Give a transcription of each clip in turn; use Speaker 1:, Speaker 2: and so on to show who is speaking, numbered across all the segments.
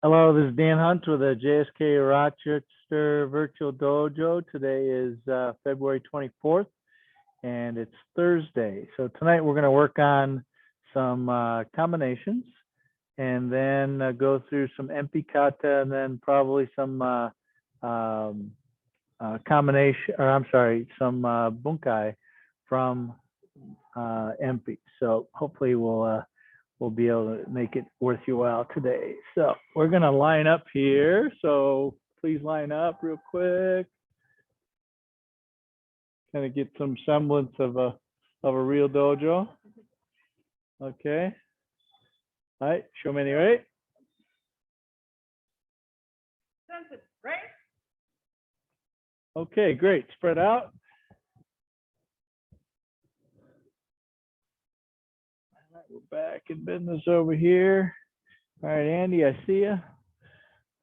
Speaker 1: Hello, this is Dan Hunt with the JSKA Rochester Virtual Dojo. Today is February 24th, and it's Thursday. So tonight we're going to work on some combinations, and then go through some Empi kata, and then probably some combination, or I'm sorry, some Bunkai from Empi. So hopefully we'll be able to make it worth your while today. So we're going to line up here. So please line up real quick. Kind of get some semblance of a real dojo. Okay. All right. Show me right.
Speaker 2: Right.
Speaker 1: Okay, great. Spread out. We're back in business over here. All right, Andy, I see you.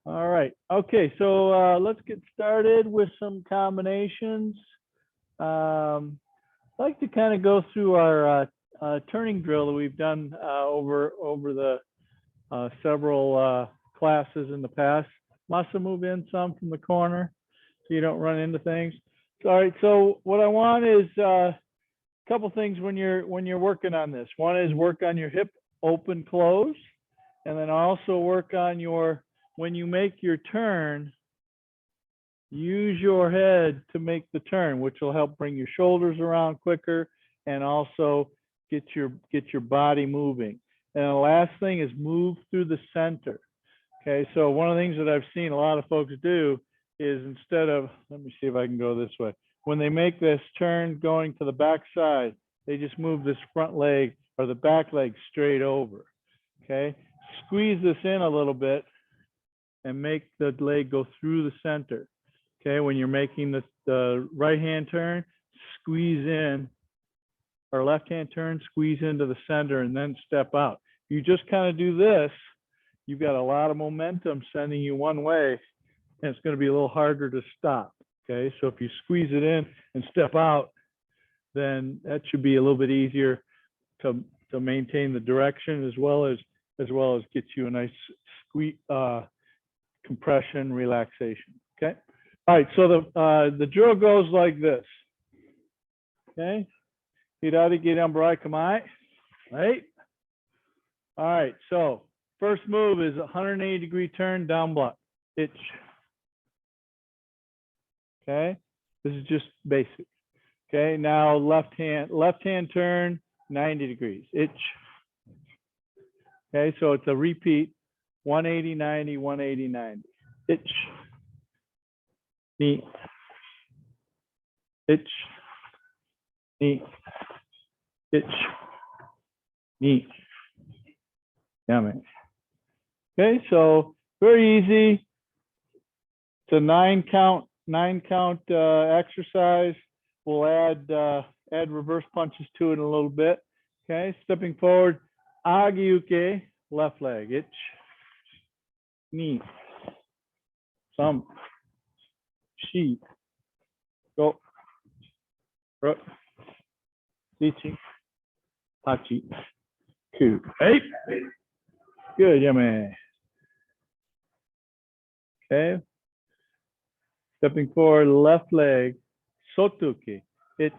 Speaker 1: All right. Okay, so let's get started with some combinations. I'd like to kind of go through our turning drill that we've done over the several classes in the past. Must have moved in some from the corner so you don't run into things. All right, so what I want is couple things when you're working on this. One is work on your hip open close, and then also work on your, when you make your turn, use your head to make the turn, which will help bring your shoulders around quicker and also get your body moving. And the last thing is move through the center. Okay, so one of the things that I've seen a lot of folks do is, instead of, let me see if I can go this way. When they make this turn going to the back side, they just move this front leg or the back leg straight over. Okay, squeeze this in a little bit and make the leg go through the center. Okay, when you're making the right hand turn, squeeze in, or left hand turn, squeeze into the center and then step out. You just kind of do this, you've got a lot of momentum sending you one way, and it's going to be a little harder to stop. Okay, so if you squeeze it in and step out, then that should be a little bit easier to maintain the direction, as well as get you a nice squeeze, compression, relaxation. Okay, all right. So the drill goes like this. Okay, hirari girambarai kamai. Right. All right. So first move is 180-degree turn, down block, itch. Okay, this is just basic. Okay, now left hand turn, 90 degrees, itch. Okay, so it's a repeat, 180, 90, 180, 90, itch, knee, itch, knee, itch, knee. Yummy. Okay, so very easy. It's a 9-count exercise. We'll add reverse punches to it in a little bit. Okay, stepping forward, agiuke, left leg, itch, knee, some, shi, go, rook, ichi, hachi, ku. Hey, good, yummy. Okay. Stepping forward, left leg, sotuki, itch.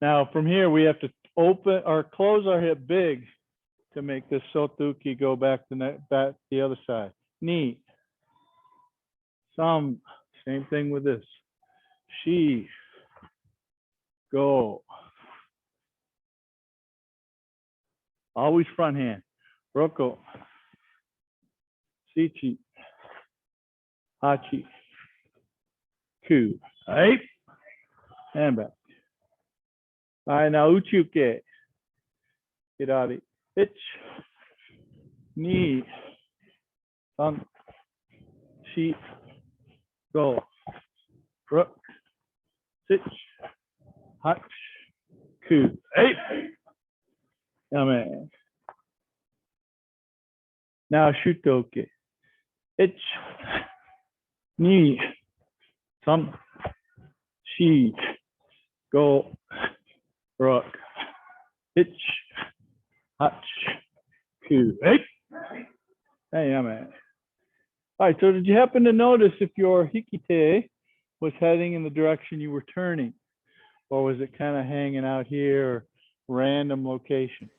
Speaker 1: Now from here, we have to open or close our hip big to make this sotuki go back the other side. Knee, some, same thing with this. Shi, go. Always front hand. Roko, sichi, hachi, ku. Right, and back. All right, now uchuke, hirari, itch, knee, san, shi, go, rook, sich, hach, ku. Hey, yummy. Now shutoke, itch, knee, san, shi, go, rook, itch, hach, ku. Hey, Hey, I'm at. All right, so did you happen to notice if your hikite was heading in the direction you were turning? Or was it kind of hanging out here or random locations?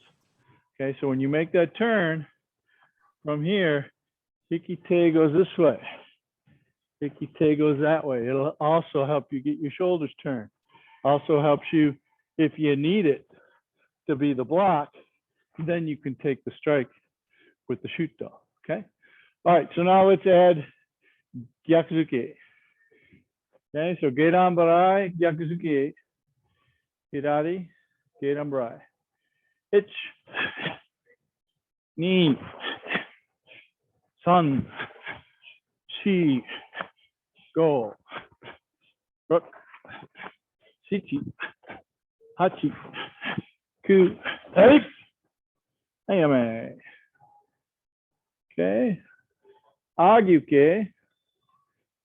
Speaker 1: Okay, so when you make that turn from here, hikite goes this way. Hikite goes that way. It'll also help you get your shoulders turned. Also helps you if you need it to be the block, then you can take the strike with the shuto. Okay. All right, so now let's add gyakuzuki. Okay, so geidan barai, gyakuzuki. Hirari, geidan barai. Ich, ni, san, shi, go, ruk, shichi, hachi, ku, hey, ayame. Okay. Agyuke,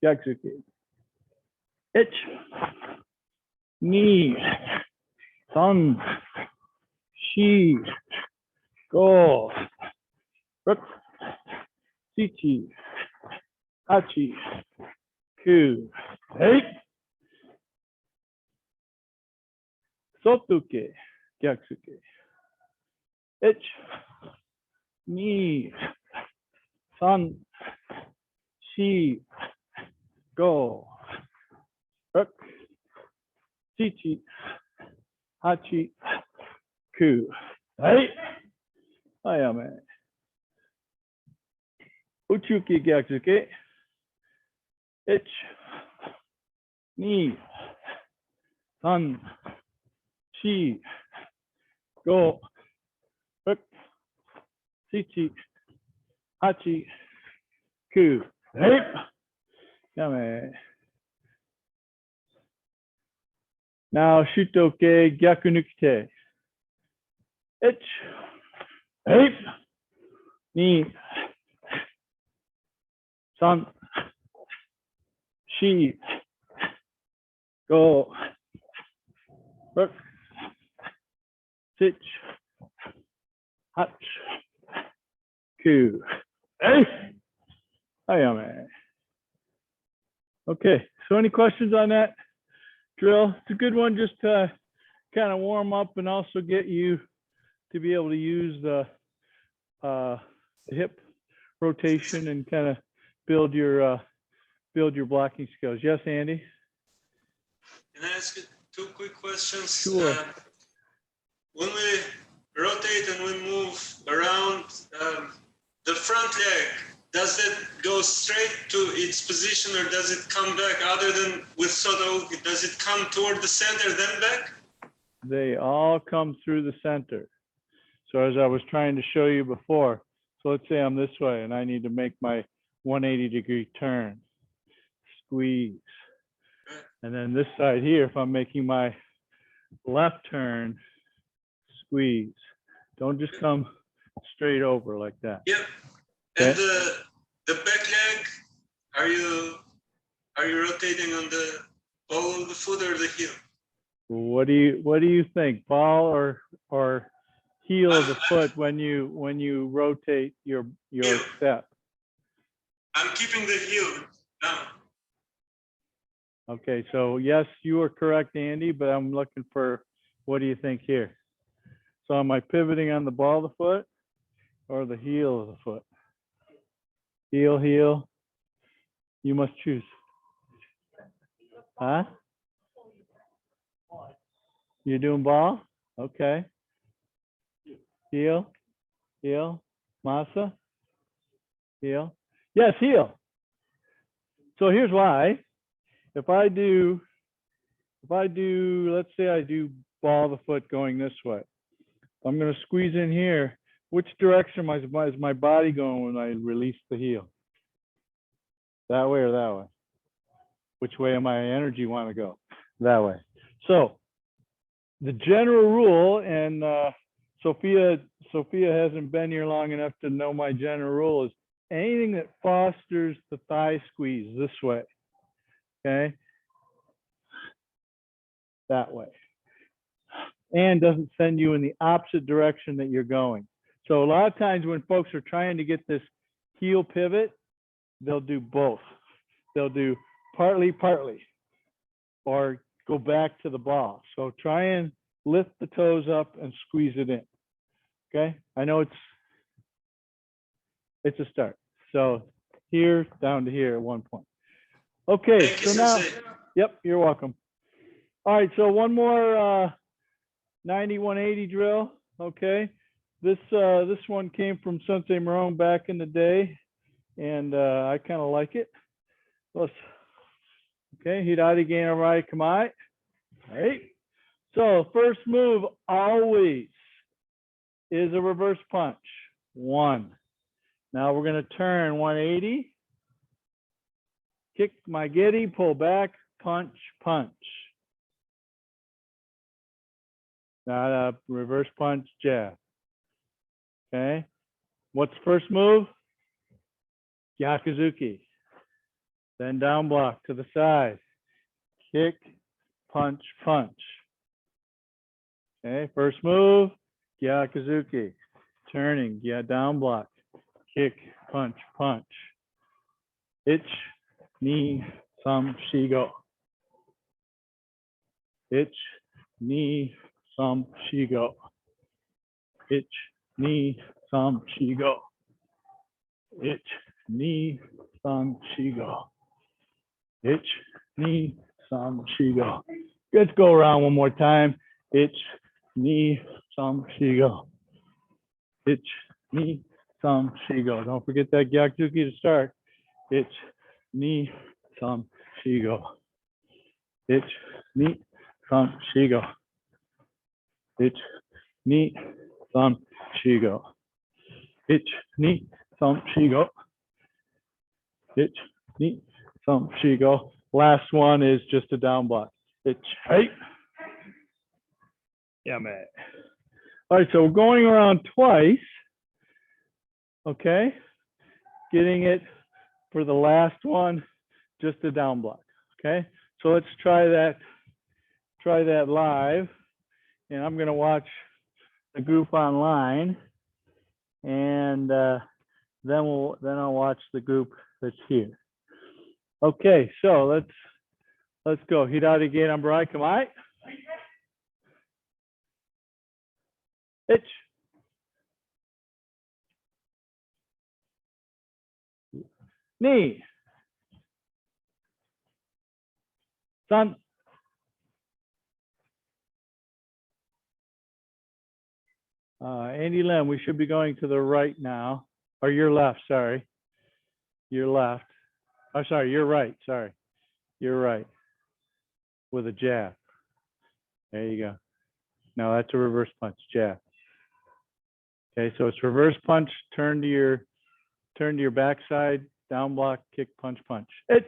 Speaker 1: gyakuzuki. Ich, ni, san, shi, go, ruk, shichi, hachi, ku, hey. Sotuke, gyakuzuki. Ich, ni, san, shi, go, ruk, shichi, hachi, ku, hey. Ayame. Uchuki gyakuzuki. Ich, ni, san, shi, go, ruk, shichi, hachi, ku, hey. Yame. Now shutoke gyakunukite. Ich, hey, ni, san, shi, go, ruk, sich, hach, ku, hey. Ayame. Okay, so any questions on that drill? It's a good one just to kind of warm up and also get you to be able to use the hip rotation and kind of build your blocking skills. Yes, Andy?
Speaker 3: Can I ask you two quick questions?
Speaker 1: Sure.
Speaker 3: When we rotate and we move around the front leg, does it go straight to its position or does it come back? Other than with soto, does it come toward the center then back?
Speaker 1: They all come through the center. So as I was trying to show you before, so let's say I'm this way and I need to make my 180-degree turn, squeeze. And then this side here, if I'm making my left turn, squeeze. Don't just come straight over like that.
Speaker 3: Yep.
Speaker 1: Okay.
Speaker 3: And the back leg, are you rotating on the ball of the foot or the heel?
Speaker 1: What do you think, ball or heel of the foot when you rotate your
Speaker 3: Heel.
Speaker 1: step?
Speaker 3: I'm keeping the heel down.
Speaker 1: Okay, so yes, you are correct, Andy, but I'm looking for, what do you think here? So am I pivoting on the ball of the foot or the heel of the foot? Heel, heel. You must choose. Huh? You're doing ball? Okay. Heel, heel, masa, heel. Yes, heel. So here's why. If I do, let's say I do ball of the foot going this way. I'm going to squeeze in here. Which direction is my body going when I release the heel? That way or that way? Which way am my energy want to go? That way. So the general rule, and Sophia hasn't been here long enough to know my general rule, is anything that fosters the thigh squeeze this way, okay? That way. And doesn't send you in the opposite direction that you're going. So a lot of times when folks are trying to get this heel pivot, they'll do both. They'll do partly, or go back to the ball. So try and lift the toes up and squeeze it in. Okay, I know it's a start. So here down to here at one point. Okay,
Speaker 3: Thank you,
Speaker 1: so now,
Speaker 3: Sensei.
Speaker 1: yep, you're welcome. All right, so one more 90-180 drill. Okay, this one came from Sensei Marone back in the day, and I kind of like it. Let's, okay, Hidari Gain Arai Kamai. All right. So first move always is a reverse punch. 1. Now we're going to turn 180. Kick my giddy, pull back, punch, punch. Not a reverse punch, jab. Okay. What's the first move? Yakuzuki. Then down block to the side. Kick, punch, punch. Okay. First move, Yakuzuki. Turning, down block. Kick, punch, punch. Ich, ni, sam, shigo. Ich, ni, sam, shigo. Ich, ni, sam, shigo. Ich, ni, sam, shigo. Ich, ni, sam, shigo. Let's go around one more time. Ich, ni, sam, shigo. Ich, ni, sam, shigo. Don't forget that Gyakuzuki to start. Ich, ni, sam, shigo. Ich, ni, sam, shigo. Ich, ni, sam, shigo. Ich, ni, sam, shigo. Ich, ni, sam, shigo. Last one is just a down block. Ich, hey. Yeah, man. All right, so we're going around twice. Okay. Getting it for the last one, just a down block. Okay. So let's try that live. And I'm going to watch the group online, and then I'll watch the group that's here. Okay, so let's go. Hidari Gain Ambarai Kamai. Ich. Ni. San. Andy Lim, we should be going to the right now, or your left, sorry. Your left. Oh, sorry, you're right, sorry. You're right. With a jab. There you go. No, that's a reverse punch, jab. Okay, so it's reverse punch, turn to your backside, down block, kick, punch, punch. Ich.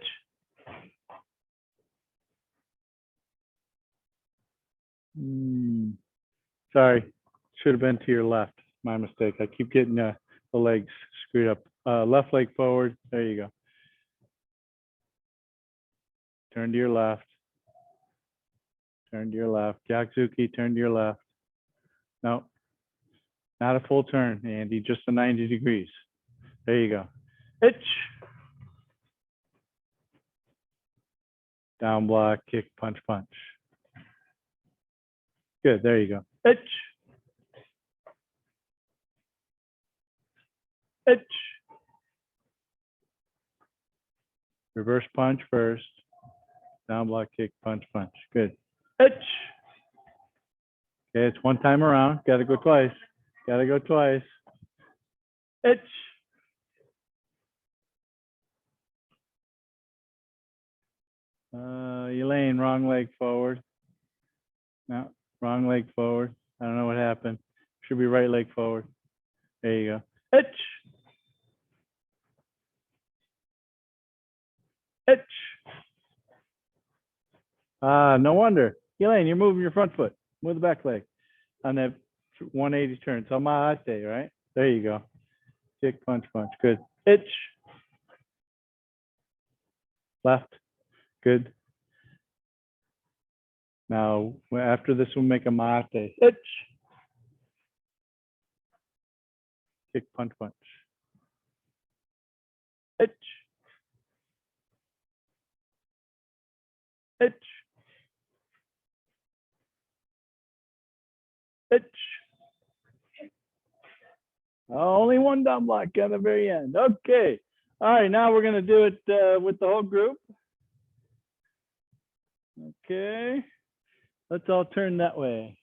Speaker 1: Sorry, should have been to your left. My mistake. I keep getting the legs screwed up. Left leg forward. There you go. Turn to your left. Turn to your left. Gyakuzuki, turn to your left. No, not a full turn, Andy. Just a 90 degrees. There you go. Ich. Down block, kick, punch, punch. Good. There you go. Ich. Ich. Reverse punch first. Down block, kick, punch, punch. Good. Ich. Okay, it's one time around. Got to go twice. Got to go twice. Ich. Elaine, wrong leg forward. No, wrong leg forward. I don't know what happened. Should be right leg forward. There you go. Ich. Ich. No wonder. Elaine, you're moving your front foot. Move the back leg on that 180 turn. So Mahate, right? There you go. Kick, punch, punch. Good. Ich. Left. Good. Now, after this, we'll make a mate. Ich. Kick, punch, punch. itch, itch, itch. Only one down block at the very end. Okay. All right, now we're going to do it with the whole group. Okay. Let's all turn that way.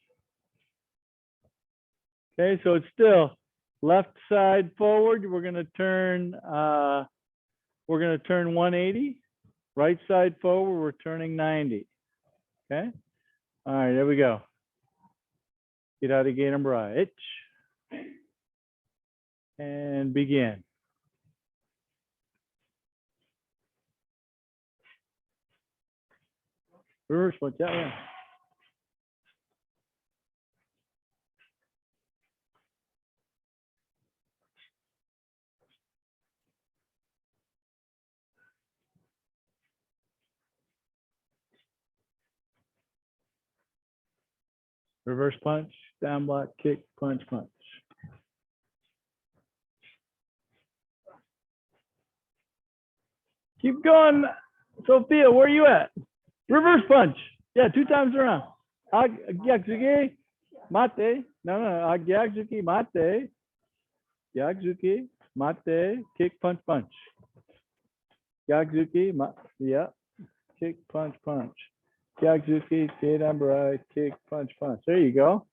Speaker 1: Okay, so it's still left side forward. We're going to turn 180. Right side forward, we're turning 90. Okay. All right, there we go. Get out of gate and bra. Itch. And begin. Reverse punch, yeah. Reverse punch, down block, kick, punch, punch. Keep going, Sophia, where are you at? Reverse punch. Yeah, 2 times around. Gyakzuki, mate. No, Gyakzuki, mate. Gyakzuki, mate, kick, punch, punch. Gyakzuki, yeah, kick, punch, punch. Gyakzuki, Keidanbarai, kick, punch, punch. There you go.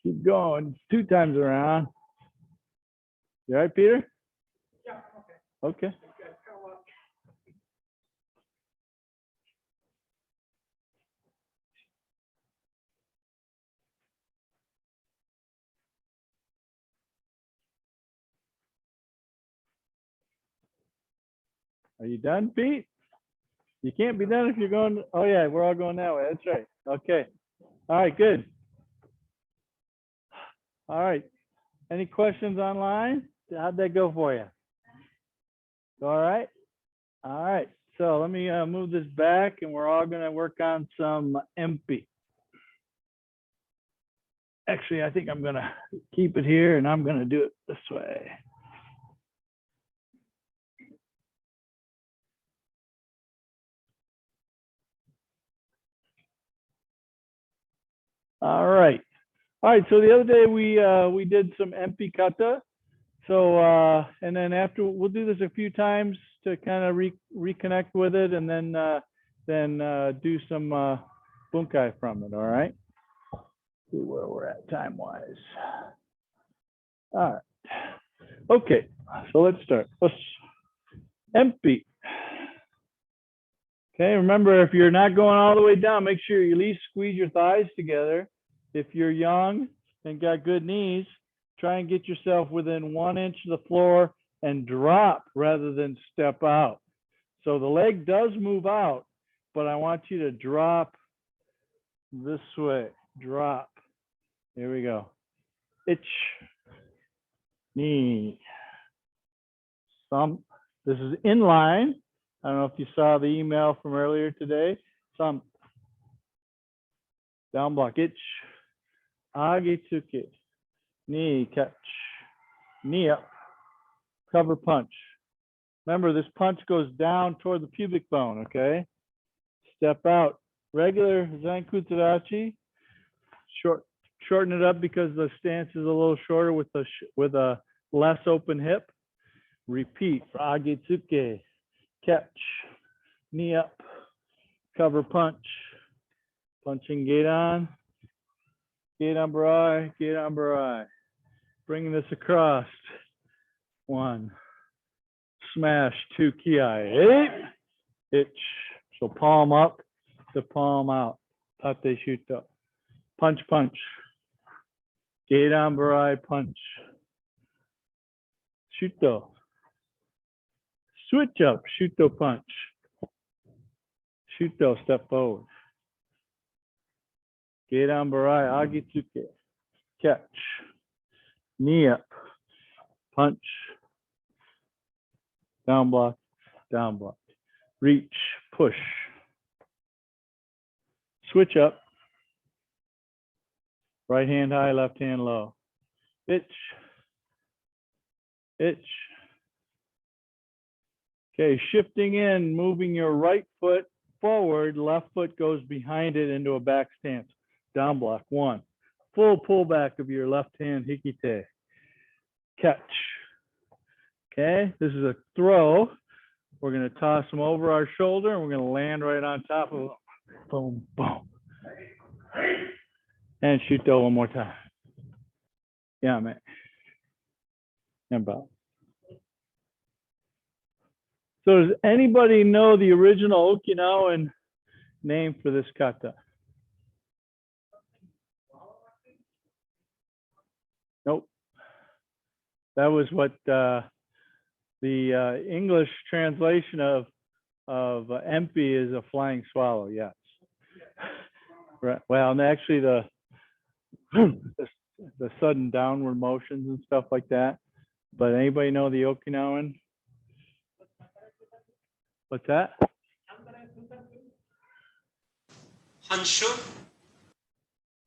Speaker 1: Keep going, 2 times around. You all right, Peter?
Speaker 2: Yeah,
Speaker 1: Okay. Are you done, Pete? You can't be done if you're going. Oh yeah, we're all going that way. That's right. Okay. All right, good. All right. Any questions online? How'd that go for you? All right. All right. So let me move this back, and we're all going to work on some Empi. Actually, I think I'm going to keep it here, and I'm going to do it this way. All right. All right. So the other day we did some Empi kata. So and then after we'll do this a few times to kind of reconnect with it, and then do some bunkai from it. All right. See where we're at time wise. All right. Okay. So let's start. Empi. Okay. Remember, if you're not going all the way down, make sure you at least squeeze your thighs together. If you're young and got good knees, try and get yourself within 1 inch of the floor and drop rather than step out. So the leg does move out, but I want you to drop this way. Drop. Here we go. Itch. Knee. Thump. This is inline. I don't know if you saw the email from earlier today. Thump. Down block. Itch. Agitsuki. Knee catch. Knee up. Cover punch. Remember, this punch goes down toward the pubic bone, okay? Step out. Regular Zankutadachi. Shorten it up because the stance is a little shorter with a less open hip. Repeat. Agitsuke. Catch. Knee up. Cover punch. Punching gate on. Gate on barai. Gate on barai. Bringing this across. 1. Smash. 2. Kiai. 8. Itch. So palm up to palm out. Tate shuto. Punch, punch. Gate on barai. Punch. Shuto. Switch up. Shuto punch. Shuto step forward. Gate on barai. Agitsuke. Catch. Knee up. Punch. Down block. Down block. Reach. Push. Switch up. Right hand high, left hand low. Itch. itch. Okay, shifting in, moving your right foot forward, left foot goes behind it into a back stance. Down block, 1. Full pullback of your left hand, hikite. Catch. Okay, this is a throw. We're gonna toss them over our shoulder and we're gonna land right on top of them. Boom, boom. And shoot though one more time. Yeah, man. And bow. So does anybody know the original Okinawan name for this kata? Nope. That was what the English translation of Empi is a flying swallow. Yes. Right. Well, and actually the sudden downward motions and stuff like that. But anybody know the Okinawan? What's that?
Speaker 3: Hanshu?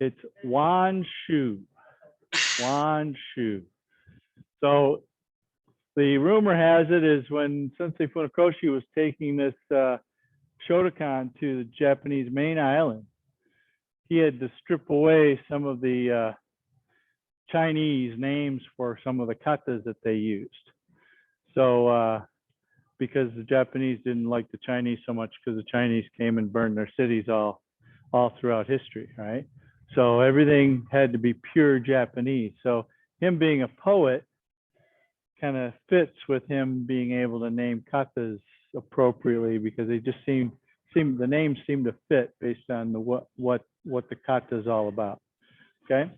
Speaker 1: It's Wanshu. Wanshu. So the rumor has it is when Sensei Funakoshi was taking this Shotokan to the Japanese main island, he had to strip away some of the Chinese names for some of the katas that they used. So because the Japanese didn't like the Chinese so much because the Chinese came and burned their cities all throughout history, right? So everything had to be pure Japanese. So him being a poet kind of fits with him being able to name katas appropriately because they just seem the names seem to fit based on the what the kata is all about. Okay,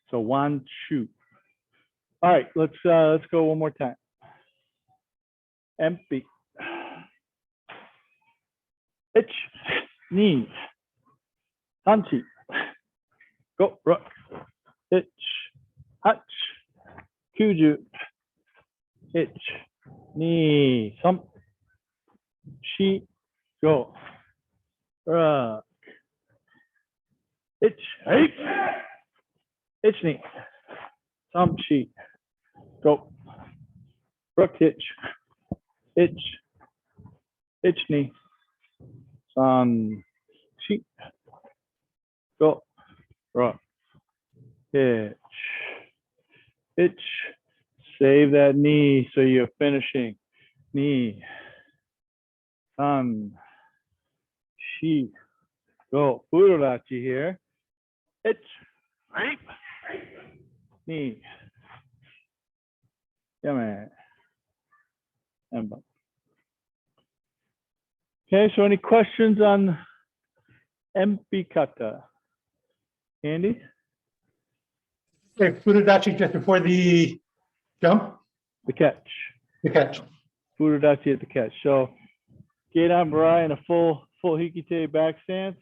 Speaker 1: so Wanshu. All right, let's go one more time. Empi. Itch, knee, hanchi. Go, rook, itch, hutch, kuju, itch, knee, thump, shi, go, rook, itch, hey, itch, knee, thump, shi, go, rook, itch, knee, san, shi, go, rook, itch, save that knee so you're finishing, knee, san, shi, go, furodachi here, itch, right, knee, yeah man, and okay, so any questions on Empi kata? Andy?
Speaker 4: Okay, Furodachi just before the jump,
Speaker 1: The catch.
Speaker 4: the catch.
Speaker 1: Furodachi at the catch. So Geidan Barai in a full hikite back stance,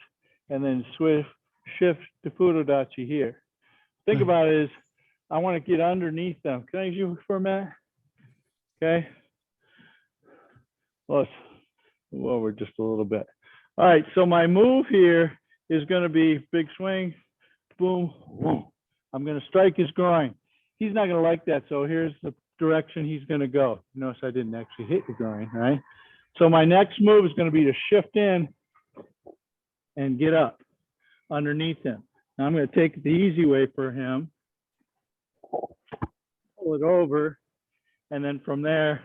Speaker 1: and then shift to Furodachi here. Think about it is, I want to get underneath them. Can I use you for a minute? Okay. Let's move over just a little bit. All right, so my move here is going to be big swing, boom, boom. I'm going to strike his groin. He's not going to like that, so here's the direction he's going to go. Notice I didn't actually hit the groin, right? So my next move is going to be to shift in and get up underneath him. Now I'm going to take it the easy way for him, pull it over, and then from there,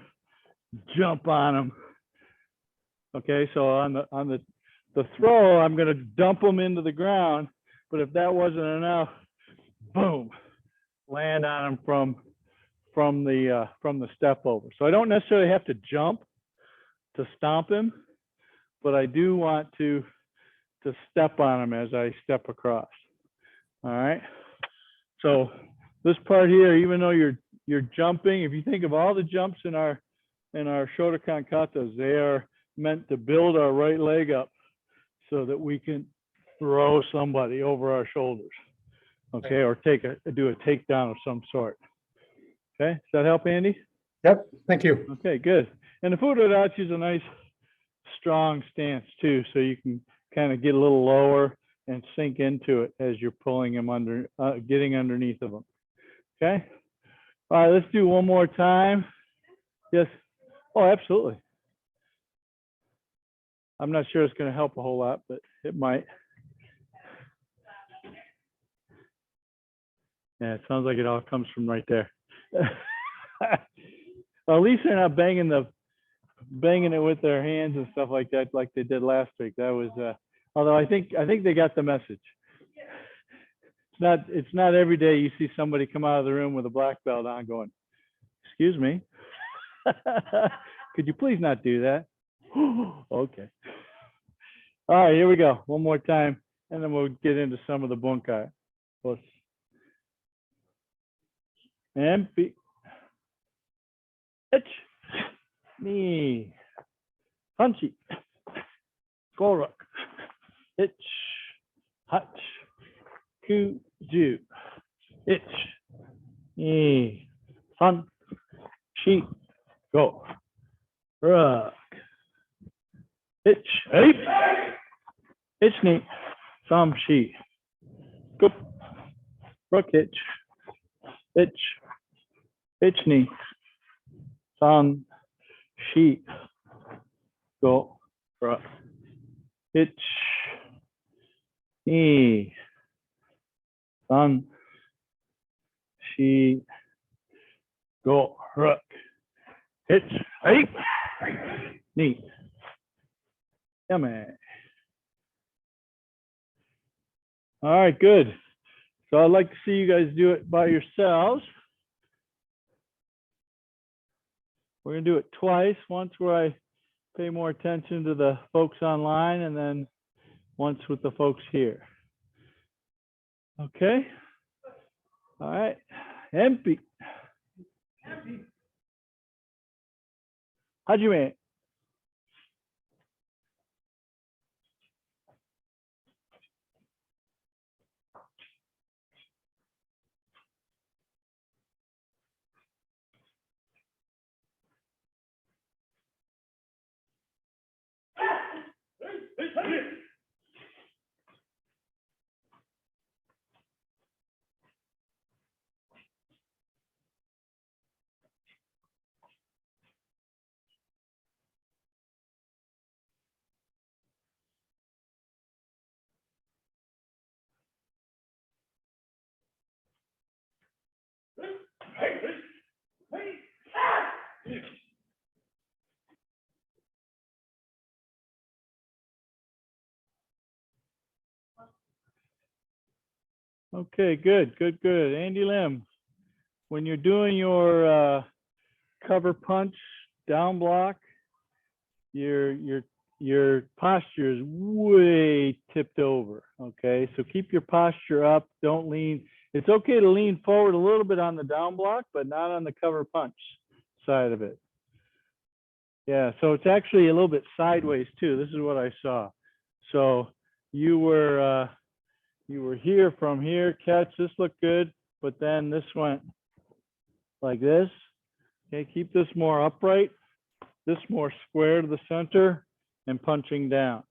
Speaker 1: jump on him. Okay, so on the throw, I'm going to dump him into the ground, but if that wasn't enough, boom, land on him from the step over. So I don't necessarily have to jump to stomp him, but I do want to step on him as I step across. All right. So this part here, even though you're jumping, if you think of all the jumps in our Shotokan katas, they are meant to build our right leg up so that we can throw somebody over our shoulders. Okay, or do a takedown of some sort. Okay, does that help, Andy?
Speaker 4: Yep, thank you.
Speaker 1: Okay, good. And the Furodachi is a nice, strong stance too, so you can kind of get a little lower and sink into it as you're pulling him under, getting underneath of him. Okay. All right, let's do one more time. Yes. Oh, absolutely. I'm not sure it's going to help a whole lot, but it might. Yeah, it sounds like it all comes from right there. Well, at least they're not banging it with their hands and stuff like that, like they did last week. That was, although I think they got the message. It's not every day you see somebody come out of the room with a black belt on going, excuse me, could you please not do that? Okay. All right, here we go. One more time, and then we'll get into some of the bunkai. Empi. Ich. Ni. Punchy. Gorak. Ich. Hutch. Kuju. Ich. Ni. Sun. Sheep. Go. Rock. Ich. Ape. Ich ni. Some sheep. Go. Rook hitch. Itch. Itchni. Sun. Sheep. Go. Rock. Itch. Knee. Sun. Sheep. Go. Rook. Itch. Ape. Knee. Yummy. All right, good. So I'd like to see you guys do it by yourselves. We're gonna do it twice, once where I pay more attention to the folks online and then once with the folks here. Okay? All right, Empi. Hajime. Okay, good. Andy Lim, when you're doing your cover punch down block, your posture is way tipped over. Okay, so keep your posture up. Don't lean. It's okay to lean forward a little bit on the down block, but not on the cover punch side of it. Yeah, so it's actually a little bit sideways too. This is what I saw. So you were here from here, catch, this looked good, but then this went like this. Okay, keep this more upright, this more square to the center and punching down.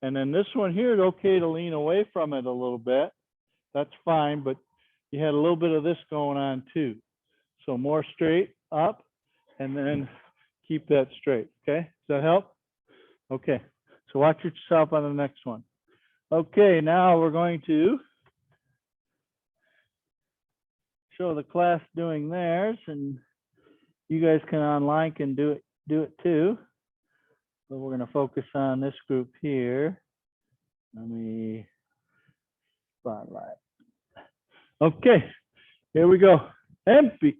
Speaker 1: And then this one here, it's okay to lean away from it a little bit. That's fine, but you had a little bit of this going on too. So more straight up and then keep that straight. Okay, does that help? Okay, so watch yourself on the next one. Okay, now we're going to show the class doing theirs, and you guys can online can do it too. But we're going to focus on this group here. Let me spotlight. Okay, here we go. Empi.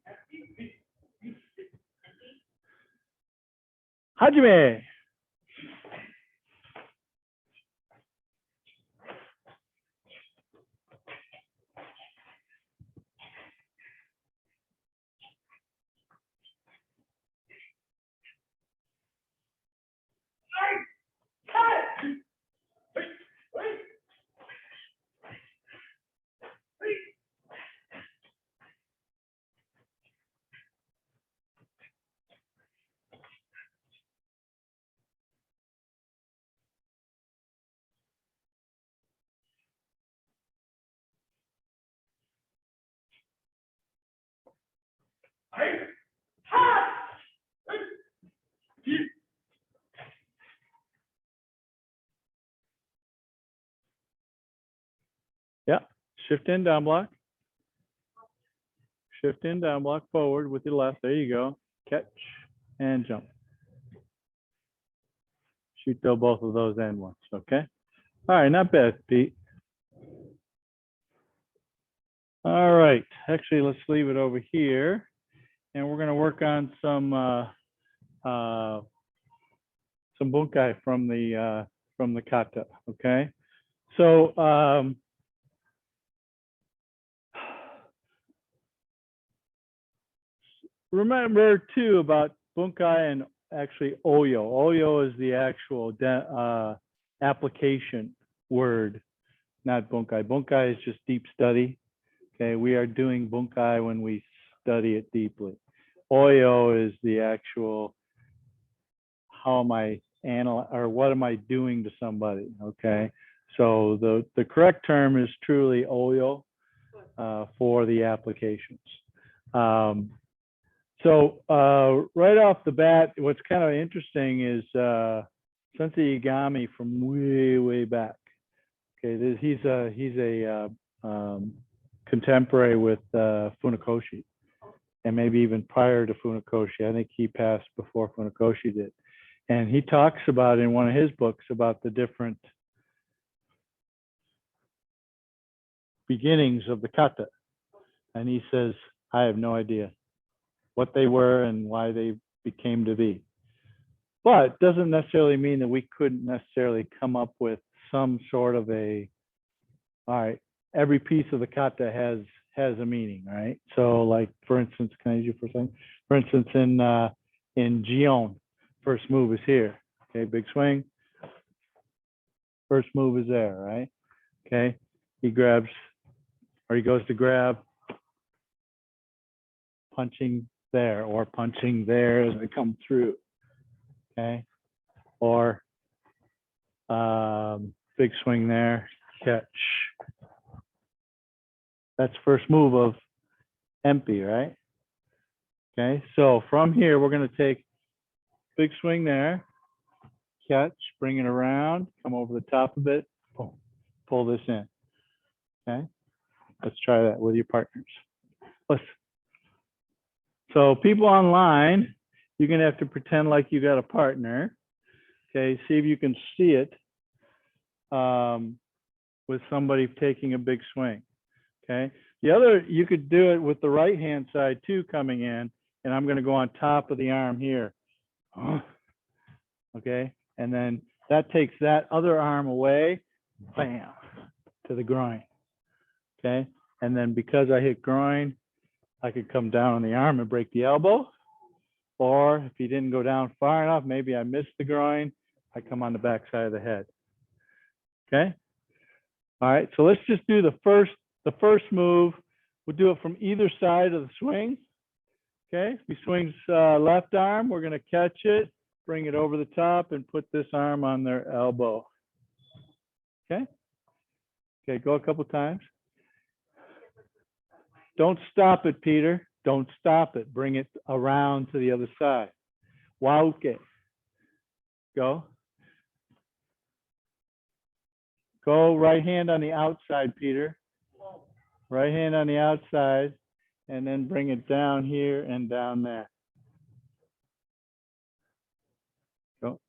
Speaker 1: Hajime. Yeah, shift in, down block. Shift in, down block, forward with your left. There you go. Catch and jump. Shoot though both of those end ones, okay? All right, not bad, Pete. All right, actually, let's leave it over here. And we're gonna work on some bunkai from the kata, okay? So, remember too about bunkai and actually oyo. Oyo is the actual application word, not bunkai. Bunkai is just deep study. Okay, we are doing bunkai when we study it deeply. Oyo is the actual how am I or what am I doing to somebody? Okay, so the correct term is truly oyo for the applications. So right off the bat, what's kind of interesting is Sensei Yagami from way back. Okay, he's a contemporary with Funakoshi, and maybe even prior to Funakoshi. I think he passed before Funakoshi did. And he talks about in one of his books about the different beginnings of the kata. And he says, I have no idea what they were and why they became to be. But doesn't necessarily mean that we couldn't necessarily come up with some sort of a, all right, every piece of the kata has a meaning, right? So like, for instance, can I use you for a second? For instance, in Gion, first move is here. Okay, big swing. First move is there, right? Okay, he grabs, or he goes to grab, punching there, or punching there as they come through. Okay, or big swing there, catch. That's first move of Empi, right? Okay, so from here, we're going to take big swing there, catch, bring it around, come over the top of it, boom, pull this in. Okay, let's try that with your partners. Listen. So people online, you're going to have to pretend like you got a partner. Okay, see if you can see it with somebody taking a big swing. Okay, the other, you could do it with the right hand side too coming in, and I'm going to go on top of the arm here. Okay, and then that takes that other arm away, bam, to the groin. Okay, and then because I hit groin, I could come down on the arm and break the elbow. Or if he didn't go down far enough, maybe I missed the groin, I come on the back side of the head. Okay, all right, so let's just do the first move. We'll do it from either side of the swing. Okay, he swings left arm, we're going to catch it, bring it over the top, and put this arm on their elbow. Okay, okay, go a couple times. Don't stop it, Peter. Don't stop it. Bring it around to the other side. Wauke. Go. Go right hand on the outside, Peter. Right hand on the outside, and then bring it down here and down there. Go.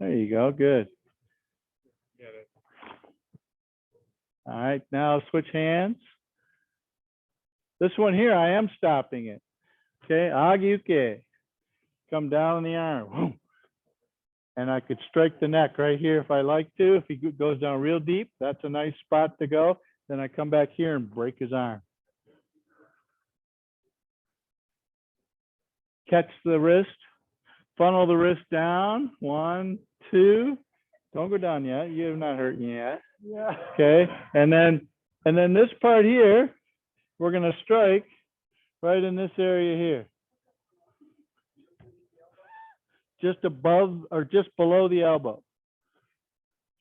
Speaker 1: There you go. Good. All right, now switch hands. This one here, I am stopping it. Okay, agiuke. Come down on the arm. And I could strike the neck right here if I like to. If he goes down real deep, that's a nice spot to go. Then I come back here and break his arm. Catch the wrist, funnel the wrist down. 1, 2. Don't go down yet. You have not hurt me yet. Yeah. Okay, and then this part here, we're gonna strike right in this area here, just above or just below the elbow.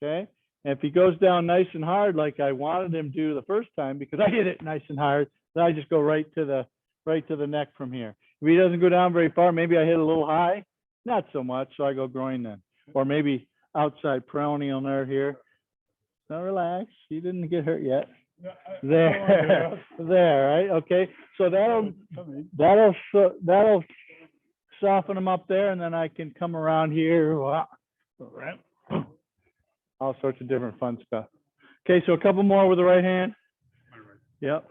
Speaker 1: Okay, And if he goes down nice and hard, like I wanted him to the first time, because I hit it nice and hard, then I just go right to the neck from here. If he doesn't go down very far, maybe I hit a little high, not so much, so I go groin then, or maybe outside peroneal nerve here. Now relax, you didn't get hurt yet. There, there, right? Okay, so that'll soften them up there, and then I can come around here. All sorts of different fun stuff. Okay, so a couple more with the right hand. Yep.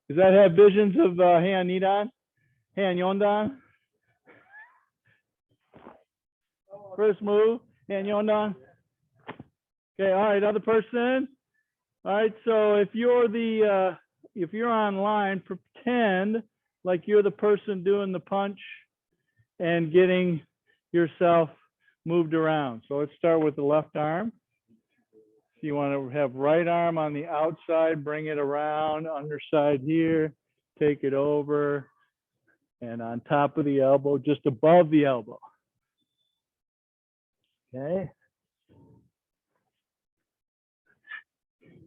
Speaker 1: Does that have visions of Heian Nidan? Heian Yondan? First move, Heian Yondan. Okay, all right, other person. All right, so if you're online, pretend like you're the person doing the punch and getting yourself moved around. So let's start with the left arm. So you want to have right arm on the outside, bring it around, underside here, take it over, and on top of the elbow, just above the elbow. Okay.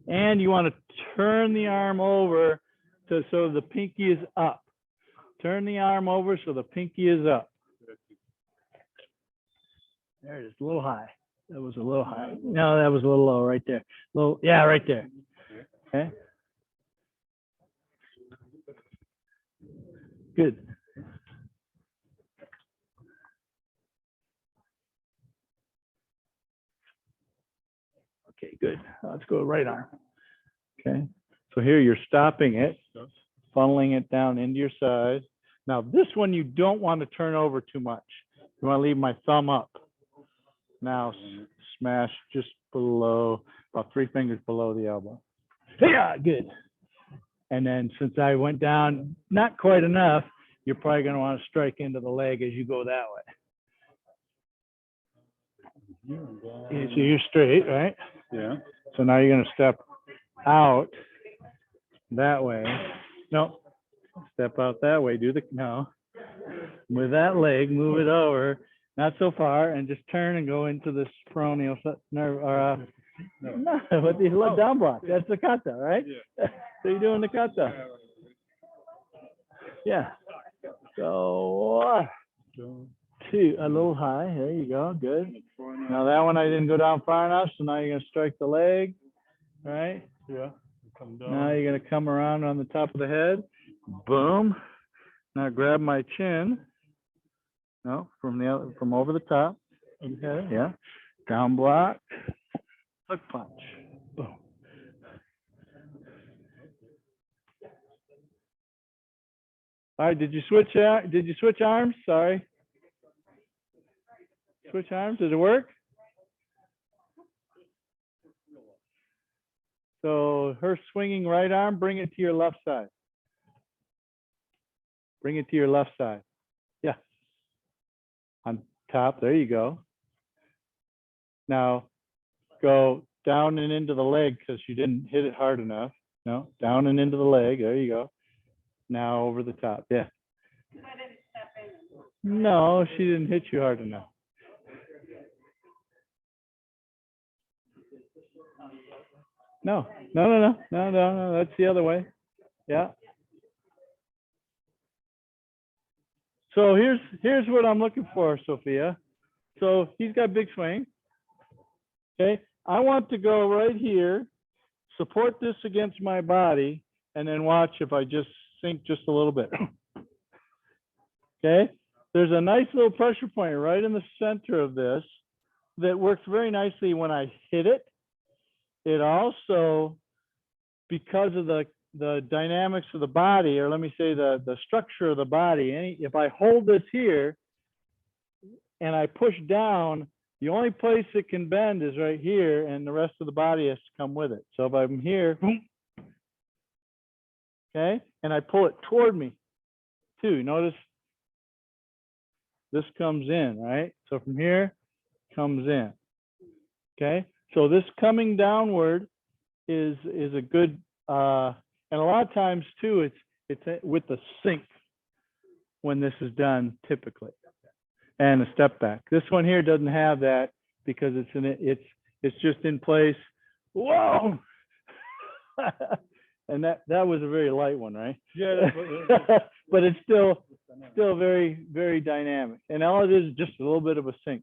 Speaker 1: And you want to turn the arm over so the pinky is up. Turn the arm over so the pinky is up. There it is, a little high. That was a little high. No, that was a little low right there. Little, yeah, right there. Okay. Good. Okay, good. Let's go right arm. Okay. So here you're stopping it, funneling it down into your side. Now this one you don't want to turn over too much. You want to leave my thumb up. Now smash just below, about 3 fingers below the elbow. Yeah, good. And then since I went down not quite enough, you're probably going to want to strike into the leg as you go that way. So you're straight, right?
Speaker 5: Yeah.
Speaker 1: So now you're going to step out that way. No, step out that way. Do the no. With that leg, move it over, not so far, and just turn and go into this peroneal nerve. Or no, with the down block. That's the kata, right?
Speaker 5: Yeah.
Speaker 1: So you're doing the kata. Yeah. So 2, a little high. There you go. Good. Now that one I didn't go down far enough, so now you're going to strike the leg, right?
Speaker 5: Yeah. Come down.
Speaker 1: Now you're going to come around on the top of the head. Boom. Now grab my chin. No, from over the top. Okay. Yeah. Down block. Hook punch. Boom. All right. Did you switch out? Did you switch arms? Sorry. Switch arms. Did it work? So her swinging right arm, bring it to your left side. Bring it to your left side. Yeah. On top, there you go. Now go down and into the leg because you didn't hit it hard enough. No, down and into the leg. There you go. Now over the top. Yeah.
Speaker 2: I didn't step in.
Speaker 1: No, she didn't hit you hard enough. No, no. That's the other way. Yeah. So here's what I'm looking for, Sophia. So he's got big swing. Okay. I want to go right here, support this against my body, and then watch if I just sink just a little bit. Okay. There's a nice little pressure point right in the center of this that works very nicely when I hit it. It also, because of the dynamics of the body, or let me say the structure of the body, if I hold this here and I push down, the only place it can bend is right here, and the rest of the body has to come with it. So if I'm here, boom, okay, and I pull it toward me too, notice this comes in, right? So from here, comes in, okay? So this coming downward is a good, and a lot of times too, it's with the sink. when this is done typically, and a step back. This one here doesn't have that because it's just in place. Whoa! And that was a very light one, right?
Speaker 5: Yeah.
Speaker 1: But it's still very, very dynamic. And all it is just a little bit of a sink.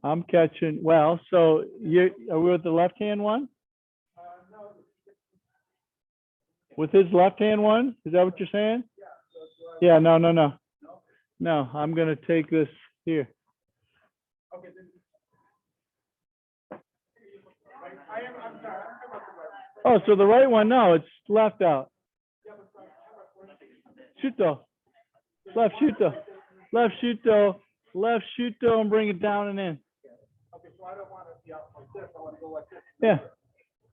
Speaker 1: I'm catching, well, so are we with the left-hand one? With his left-hand one? Is that what you're saying? Yeah, no. No, I'm gonna take this here. Oh, so the right one, no, it's left out. Shuto. Left shuto. Left shuto. Left shuto and bring it down and in.
Speaker 5: Okay, so I don't want to be out like this. I want to go like this.
Speaker 1: Yeah.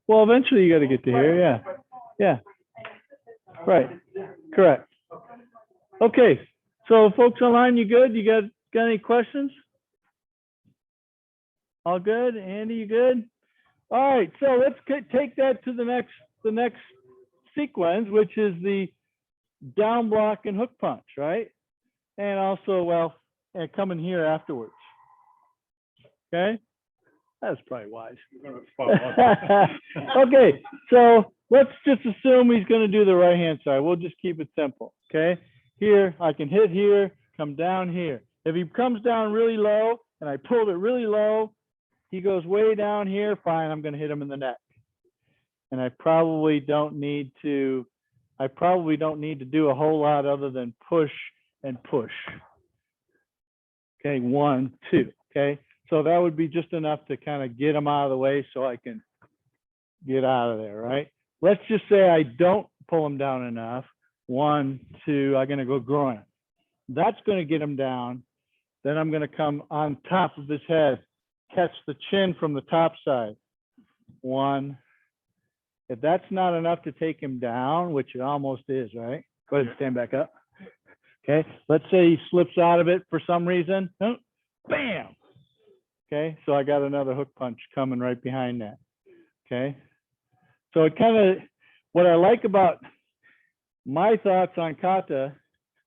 Speaker 1: Well, eventually you got to get to here. Yeah. Yeah. Right. Correct. Okay. So folks online, you good? You got any questions? All good? Andy, you good? All right. So let's take that to the next sequence, which is the down block and hook punch, right? And also, well, and coming here afterwards. Okay. That's probably wise. Okay, so let's just assume he's going to do the right hand side. We'll just keep it simple. Okay, here I can hit here, come down here. If he comes down really low and I pulled it really low, he goes way down here. Fine, I'm going to hit him in the neck. And I probably don't need to do a whole lot other than push and push. Okay, 1, 2. Okay. So that would be just enough to kind of get them out of the way so I can get out of there, right? Let's just say I don't pull them down enough. 1, 2, I'm going to go groin. That's going to get him down. Then I'm going to come on top of his head, catch the chin from the top side. 1. If that's not enough to take him down, which it almost is, right? Go ahead and stand back up. Okay. Let's say he slips out of it for some reason. Bam. Okay, so I got another hook punch coming right behind that. Okay, so it kind of, what I like about my thoughts on kata,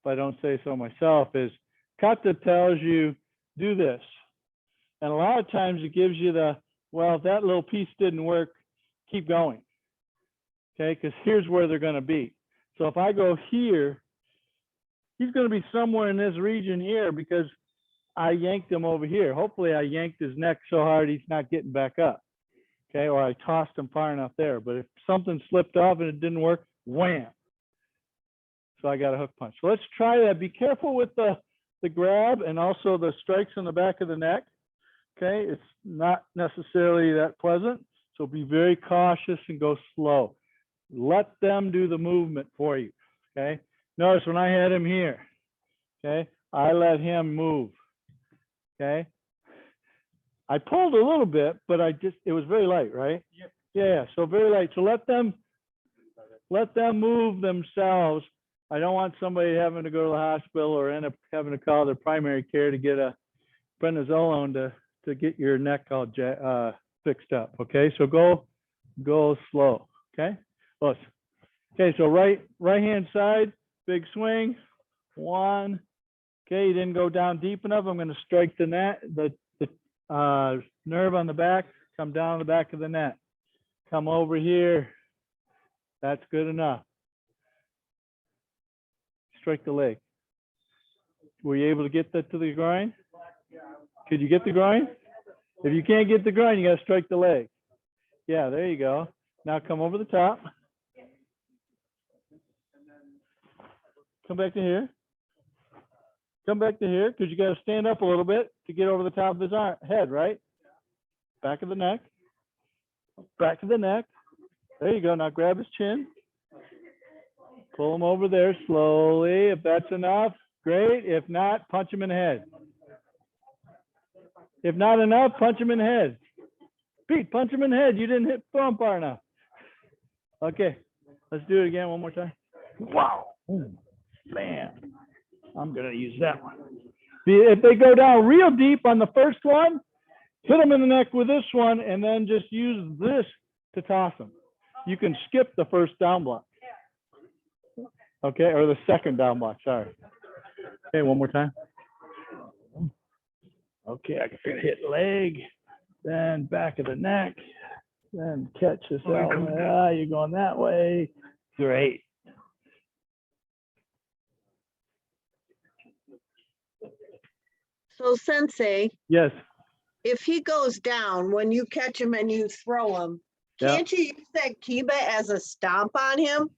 Speaker 1: if I don't say so myself, is kata tells you do this. And a lot of times it gives you the, well, if that little piece didn't work, keep going. Okay, because here's where they're going to be. So if I go here, he's going to be somewhere in this region here because I yanked him over here. Hopefully I yanked his neck so hard he's not getting back up. Okay, or I tossed him far enough there. But if something slipped off and it didn't work, wham. So I got a hook punch. So let's try that. Be careful with the grab and also the strikes on the back of the neck. Okay, it's not necessarily that pleasant. So be very cautious and go slow. Let them do the movement for you. Okay, notice when I had him here, okay, I let him move. Okay, I pulled a little bit, but it was very light, right? Yeah, so very light. So let them move themselves. I don't want somebody having to go to the hospital or end up having to call their primary care to get a prednisolone to get your neck all fixed up. Okay, so go slow. Okay, close. Okay, so right hand side, big swing. 1. Okay, you didn't go down deep enough. I'm going to strike the nerve on the back, come down the back of the net. Come over here. That's good enough. Strike the leg. Were you able to get that to the groin? Could you get the groin? If you can't get the groin, you got to strike the leg. Yeah, there you go. Now come over the top. Come back to here. Come back to here because you got to stand up a little bit to get over the top of his head, right? Back of the neck. Back of the neck. There you go. Now grab his chin. Pull him over there slowly. If that's enough, great. If not, punch him in the head. If not enough, punch him in the head. Pete, punch him in the head. You didn't hit thumb far enough. Okay. Let's do it again one more time. Wow. Ooh. Bam. I'm going to use that one. If they go down real deep on the first one, hit them in the neck with this one and then just use this to toss them. You can skip the first down block. Okay, or the second down block, sorry. Okay, one more time. Okay, I'm gonna hit leg, then back of the neck, then catch this out. Ah, you're going that way. Great.
Speaker 6: So Sensei,
Speaker 1: Yes,
Speaker 6: if he goes down, when you catch him and you throw him,
Speaker 1: Yeah.
Speaker 6: can't you use that kiba as a stomp on him?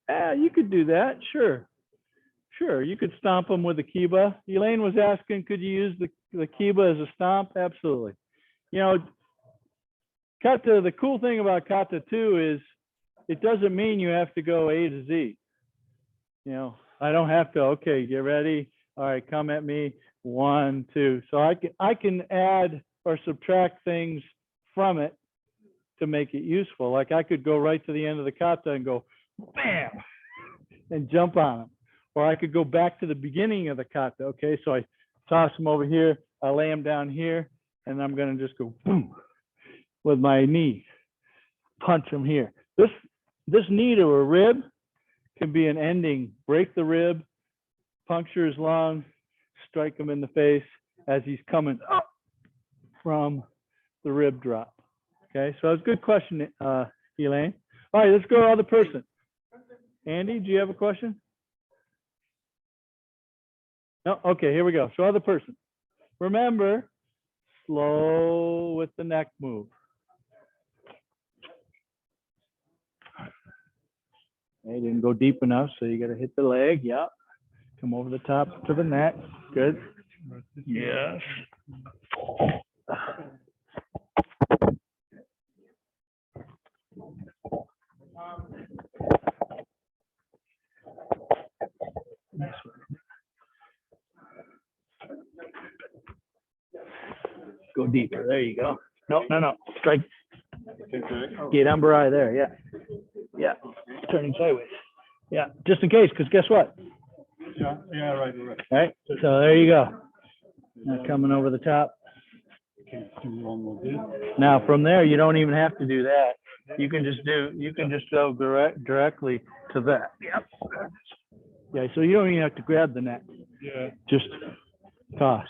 Speaker 1: you could do that, sure. Sure, you could stomp him with a kiba. Elaine was asking, could you use the kiba as a stomp? Absolutely. You know, kata, the cool thing about kata too is it doesn't mean you have to go A to Z. You know, I don't have to, okay, get ready. All right, come at me. 1, 2. So I can add or subtract things from it to make it useful. Like I could go right to the end of the kata and go bam and jump on him. Or I could go back to the beginning of the kata. Okay, so I toss him over here, I lay him down here, and I'm gonna just go boom with my knee, punch him here. This knee to a rib can be an ending. Break the rib, puncture his lung, strike him in the face as he's coming up from the rib drop. Okay, so that's a good question, Elaine. All right, let's go to the other person. Andy, do you have a question? No, okay, here we go. So other person. Remember, slow with the neck move. Okay, didn't go deep enough, so you got to hit the leg. Yeah. Come over the top to the neck. Good. Yes. Go deeper. There you go. No, no, no. Strike. Get umber eye there. Yeah. Yeah. Turning sideways. Yeah. Just in case, because guess what?
Speaker 5: Yeah, right.
Speaker 1: All right. So there you go. Now coming over the top. Now from there, you don't even have to do that. You can just go directly to that. Yep. Yeah. So you don't even have to grab the neck.
Speaker 5: Yeah.
Speaker 1: Just toss.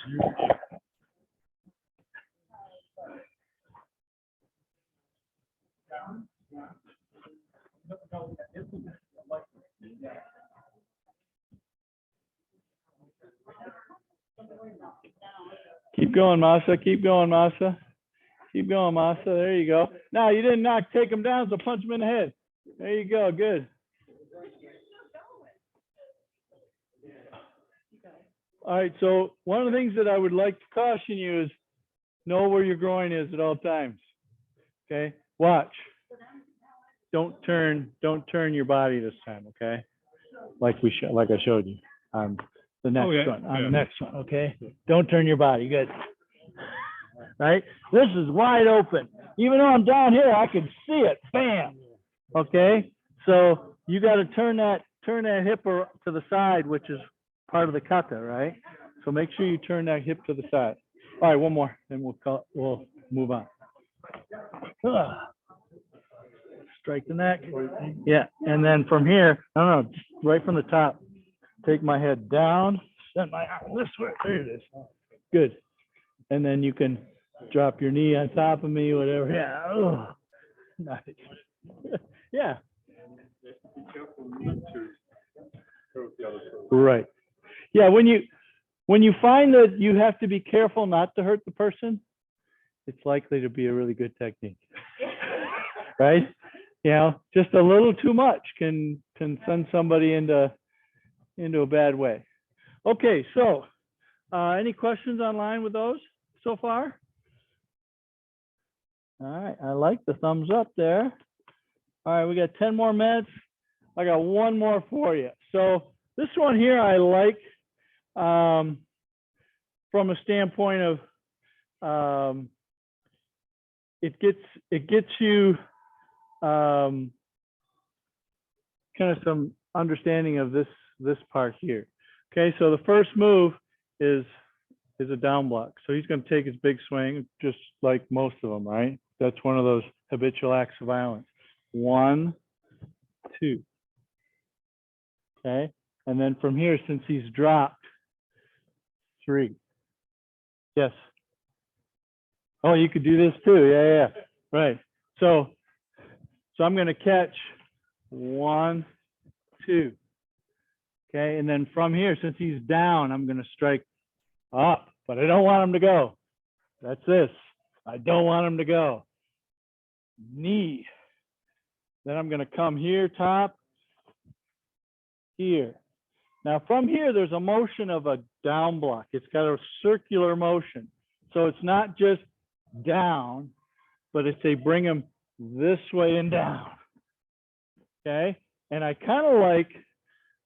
Speaker 1: Keep going, Masa. Keep going, Masa. Keep going, Masa. There you go. Now you didn't take him down, so punch him in the head. There you go. Good. All right. So one of the things that I would like to caution you is know where your groin is at all times. Okay. Watch. Don't turn your body this time. Okay. Like I showed you on the next one. On the next one. Okay. Don't turn your body. Good. Right? This is wide open. Even though I'm down here, I can see it. Bam. Okay. So you got to turn that hip to the side, which is part of the kata, right? So make sure you turn that hip to the side. All right, one more, then we'll move on. Strike the neck. Yeah, and then from here, no, just right from the top. Take my head down, send my arm this way. There it is. Good. And then you can drop your knee on top of me, whatever. Yeah. Oh, nice. Yeah. Right. Yeah. When you find that you have to be careful not to hurt the person, it's likely to be a really good technique. Right? You know, just a little too much can send somebody into a bad way. Okay, so any questions online with those so far? All right, I like the thumbs up there. All right, we got 10 more minutes. I got one more for you. So this one here I like from a standpoint of it gets you kind of some understanding of this part here. Okay, so the first move is a down block. So he's going to take his big swing, just like most of them, right? That's one of those habitual acts of violence. 1, 2. Okay. And then from here, since he's dropped, 3. Yes. Oh, you could do this too. Yeah. Right. So I'm going to catch 1, 2. Okay. And then from here, since he's down, I'm going to strike up, but I don't want him to go. That's this. I don't want him to go. Knee. Then I'm going to come here, top, here. Now from here, there's a motion of a down block. It's got a circular motion. So it's not just down, but it's a bring him this way and down. Okay. And I kind of like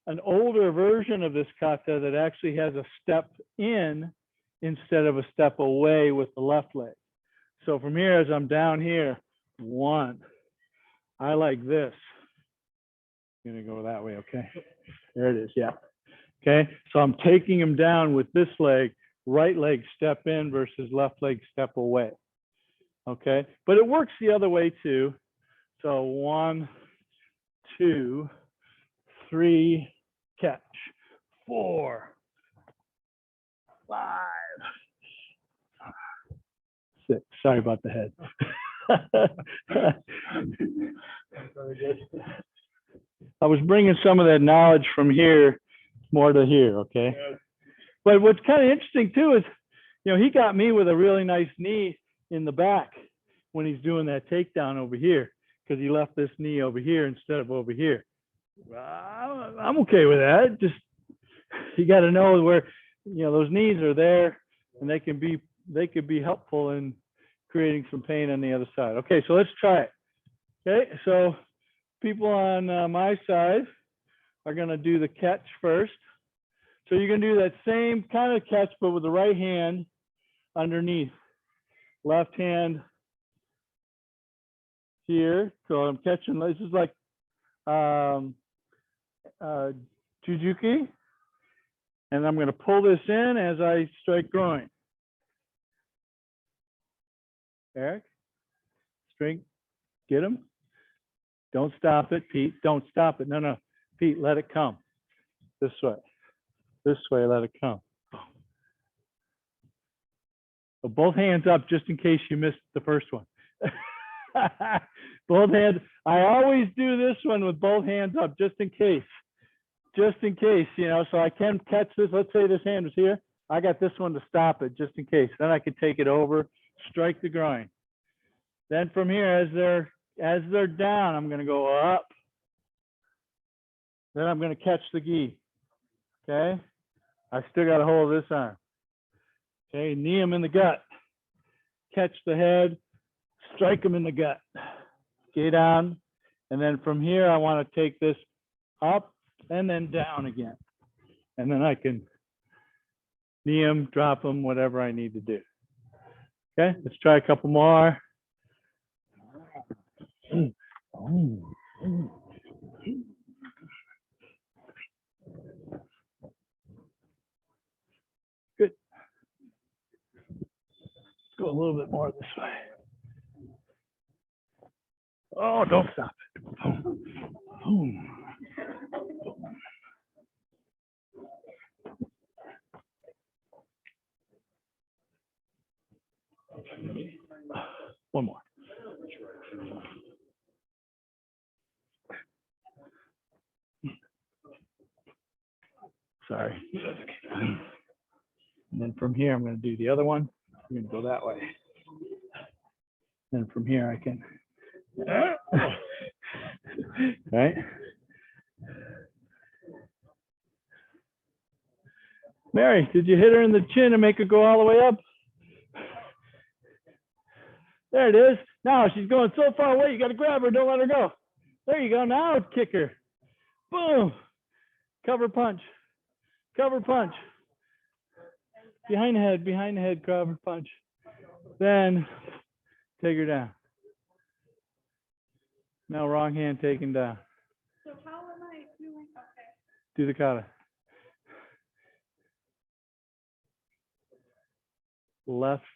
Speaker 1: an older version of this kata that actually has a step in instead of a step away with the left leg. So from here, as I'm down here, 1, I like this. I'm gonna go that way, okay? There it is, yeah. Okay, so I'm taking him down with this leg, right leg step in versus left leg step away. Okay, but it works the other way too. So 1, 2, 3, catch, 4, 5, 6. Sorry about the head. I was bringing some of that knowledge from here more to here, okay? But what's kind of interesting too is, he got me with a really nice knee in the back when he's doing that takedown over here, because he left this knee over here instead of over here. I'm okay with that. Just, you got to know where, those knees are there, and they could be helpful in creating some pain on the other side. Okay, so let's try it. Okay, so people on my side are going to do the catch first. So you're going to do that same kind of catch, but with the right hand underneath. Left hand here. So I'm catching, this is like Jujuki. And I'm going to pull this in as I strike groin. Eric, strike, get him. Don't stop it, Pete. Don't stop it. No. Pete, let it come. This way. This way, let it come. So both hands up just in case you missed the first one. Both hands. I always do this one with both hands up just in case. Just in case, so I can catch this. Let's say this hand was here. I got this one to stop it just in case. Then I could take it over, strike the groin. Then from here, as they're down, I'm going to go up. Then I'm going to catch the gi. Okay. I still got a hold of this arm. Okay. Knee him in the gut. Catch the head. Strike him in the gut. Get down. And then from here, I want to take this up and then down again. And then I can knee him, drop him, whatever I need to do. Okay. Let's try a couple more. Good. Let's go a little bit more this way. Oh, don't stop it. Boom. One more. Sorry. And then from here, I'm going to do the other one. I'm going to go that way. And from here, I can. Right. Mary, did you hit her in the chin and make her go all the way up? There it is. Now she's going so far away, you got to grab her. Don't let her go. There you go. Now kick her. Boom. Cover punch. Cover punch. Behind the head, cover punch. Then take her down. Now wrong hand taken down.
Speaker 2: So how am I doing? Okay.
Speaker 1: Do the kata.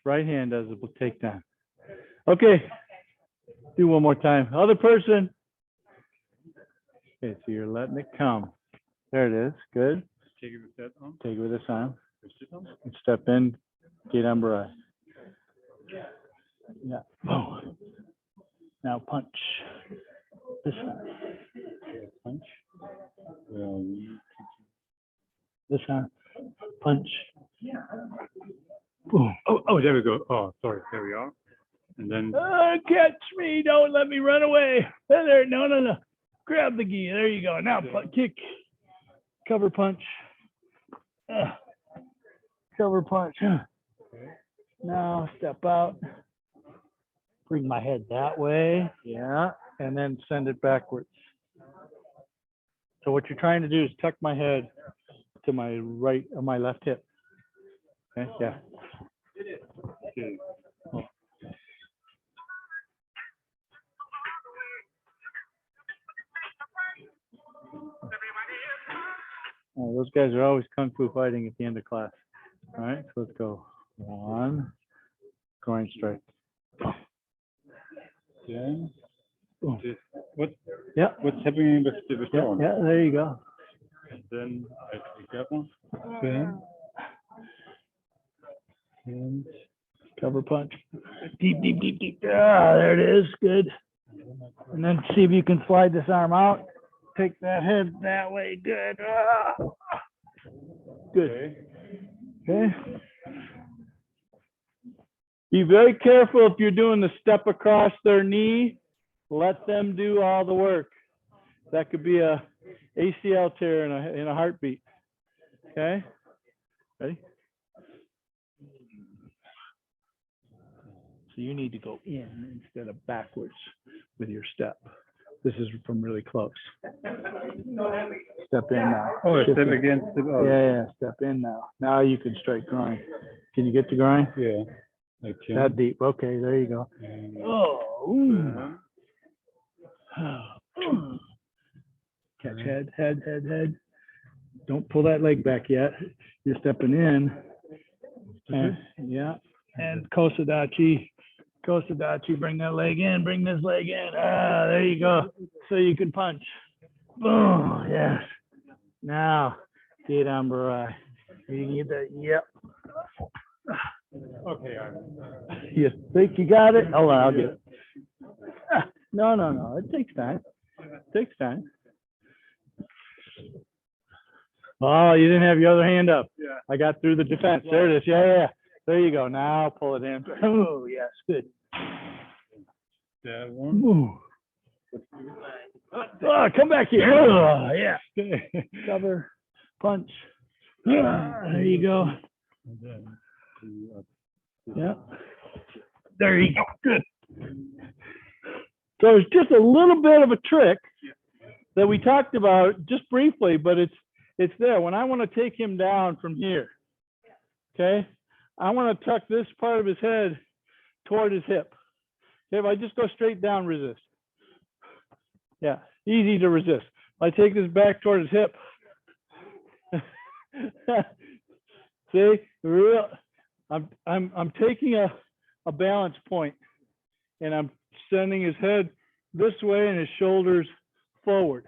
Speaker 1: Right hand does it, we'll take down. Okay. Do one more time. Other person. Okay, so you're letting it come. There it is. Good.
Speaker 7: Take it with that on.
Speaker 1: Take it with this arm.
Speaker 7: Push it on.
Speaker 1: And step in. Get umbrella. Yeah. Boom. Now punch. This arm. Punch. This arm. Punch. Boom.
Speaker 7: Oh, there we go. Oh, sorry. There we are. And then
Speaker 1: Catch me. Don't let me run away. There. No. Grab the gi. There you go. Now kick. Cover punch. Cover punch. Now step out. Bring my head that way. Yeah. And then send it backwards. So what you're trying to do is tuck my head to my right or my left hip. Okay. Yeah.
Speaker 7: okay.
Speaker 1: Oh, those guys are always kung fu fighting at the end of class. All right, so let's go. 1, groin strike.
Speaker 7: Then
Speaker 1: Boom.
Speaker 7: what's happening with the
Speaker 1: Yeah,
Speaker 7: one?
Speaker 1: yeah, there you go.
Speaker 7: And then I take that one.
Speaker 1: Okay. And cover punch. Deep. There it is. Good. And then see if you can slide this arm out. Take that head that way. Good. Good. Okay. Be very careful if you're doing the step across their knee. Let them do all the work. That could be a ACL tear in a heartbeat. Okay. Ready? So you need to go in instead of backwards with your step. This is from really close. Step in now.
Speaker 7: Oh,
Speaker 1: Shift
Speaker 7: step
Speaker 1: in.
Speaker 7: again. Step out.
Speaker 1: Yeah, step in now. Now you can strike groin. Can you get to groin?
Speaker 7: Yeah. I can.
Speaker 1: That deep. Okay, there you go.
Speaker 7: And
Speaker 1: Oh, ooh. Catch head. Don't pull that leg back yet. You're stepping in. And, yeah. And Kosadachi, bring that leg in, bring this leg in. There you go. So you can punch. Boom. Yes. Now, get on, bro. You need that. Yep.
Speaker 7: okay.
Speaker 1: You think you got it? Hold on, I'll get it. No. It takes time. Oh, you didn't have your other hand up.
Speaker 7: Yeah.
Speaker 1: I got through the defense. There it is. Yeah. There you go. Now pull it in. Oh, yes. Good.
Speaker 7: That one.
Speaker 1: Ooh. Oh, come back here. Oh, yeah. Cover. Punch. There you go.
Speaker 7: And then
Speaker 1: Yeah. There you go. Good. So it's just a little bit of a trick that we talked about just briefly, but it's there. When I want to take him down from here, okay, I want to tuck this part of his head toward his hip. Okay, if I just go straight down, resist. Yeah, easy to resist. If I take this back toward his hip, see, I'm taking a balance point, and I'm sending his head this way and his shoulders forward.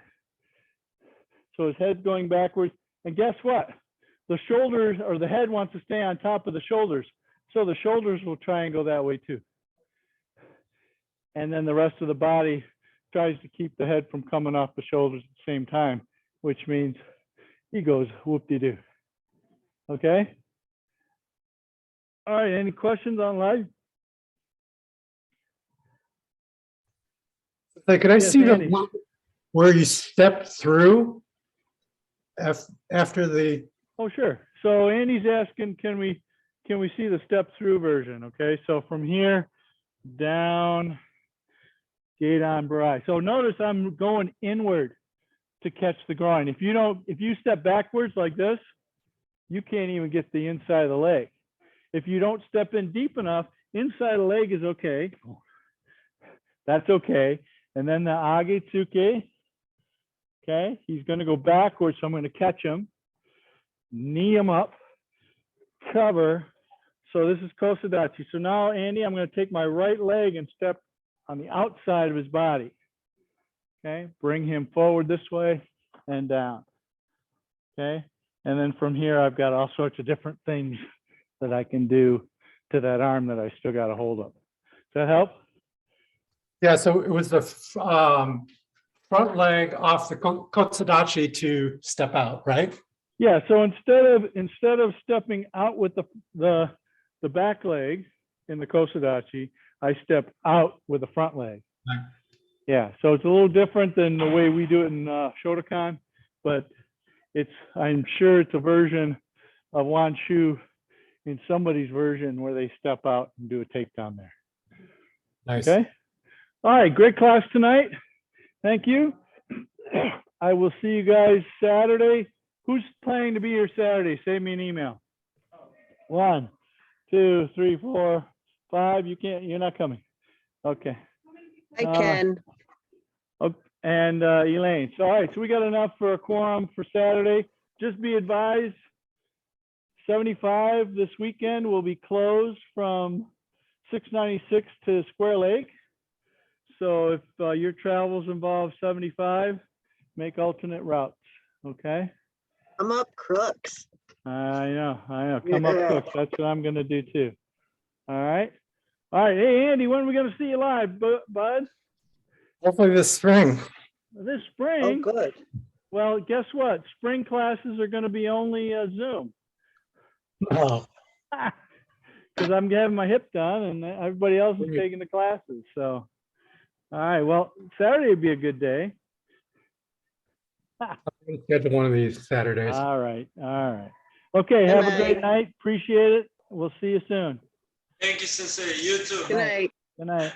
Speaker 1: So his head's going backwards. And guess what? The shoulders or the head wants to stay on top of the shoulders. So the shoulders will try and go that way too. And then the rest of the body tries to keep the head from coming off the shoulders at the same time, which means he goes whoop-de-doo. Okay? All right, any questions on live?
Speaker 4: Hey, could I
Speaker 1: Yes,
Speaker 4: see
Speaker 1: Andy.
Speaker 4: the one where you step through after the,
Speaker 1: Oh, sure. So Andy's asking, can we see the step through version? Okay, so from here down, gate on bri. So notice I'm going inward to catch the groin. If you step backwards like this, you can't even get the inside of the leg. If you don't step in deep enough, inside the leg is okay. That's okay. And then the Agetsuke, okay, he's going to go backwards, so I'm going to catch him, knee him up, cover. So this is Kosadachi. So now, Andy, I'm going to take my right leg and step on the outside of his body. Okay, bring him forward this way and down. Okay. And then from here, I've got all sorts of different things that I can do to that arm that I still got a hold of. Does that help?
Speaker 4: Yeah, so it was the front leg off the kotsadachi to step out, right?
Speaker 1: Yeah. So instead of stepping out with the back leg in the kosodachi, I step out with the front leg.
Speaker 4: Right.
Speaker 1: Yeah. So it's a little different than the way we do it in Shotokan, but I'm sure it's a version of Wanshu in somebody's version where they step out and do a takedown there.
Speaker 4: Nice.
Speaker 1: Okay. All right. Great class tonight. Thank you. I will see you guys Saturday. Who's planning to be here Saturday? Send me an email. 1, 2, 3, 4, 5. You're not coming. Okay.
Speaker 6: I can.
Speaker 1: And Elaine. So, all right. So we got enough for a quorum for Saturday. Just be advised, 75 this weekend will be closed from 696 to Square Lake. So if your travels involve 75, make alternate routes. Okay.
Speaker 6: I'm up crooks.
Speaker 1: I know. Come
Speaker 6: Yeah.
Speaker 1: up quick. That's what I'm going to do too. All right. All right. Hey, Andy, when are we going to see you live, bud?
Speaker 4: Hopefully this spring.
Speaker 1: This
Speaker 6: Oh,
Speaker 1: spring?
Speaker 6: good.
Speaker 1: Well, guess what? Spring classes are going to be only Zoom.
Speaker 4: Oh,
Speaker 1: Because I'm having my hip done and everybody else is taking the classes. So, all right. Well, Saturday would be a good day.
Speaker 4: I'm gonna schedule one of these Saturdays.
Speaker 1: All right. All right. Okay.
Speaker 6: Good
Speaker 1: Have a great
Speaker 6: night.
Speaker 1: night. Appreciate it. We'll see you soon.
Speaker 3: Thank you, Sensei. You too.
Speaker 6: Good night.
Speaker 1: Good night.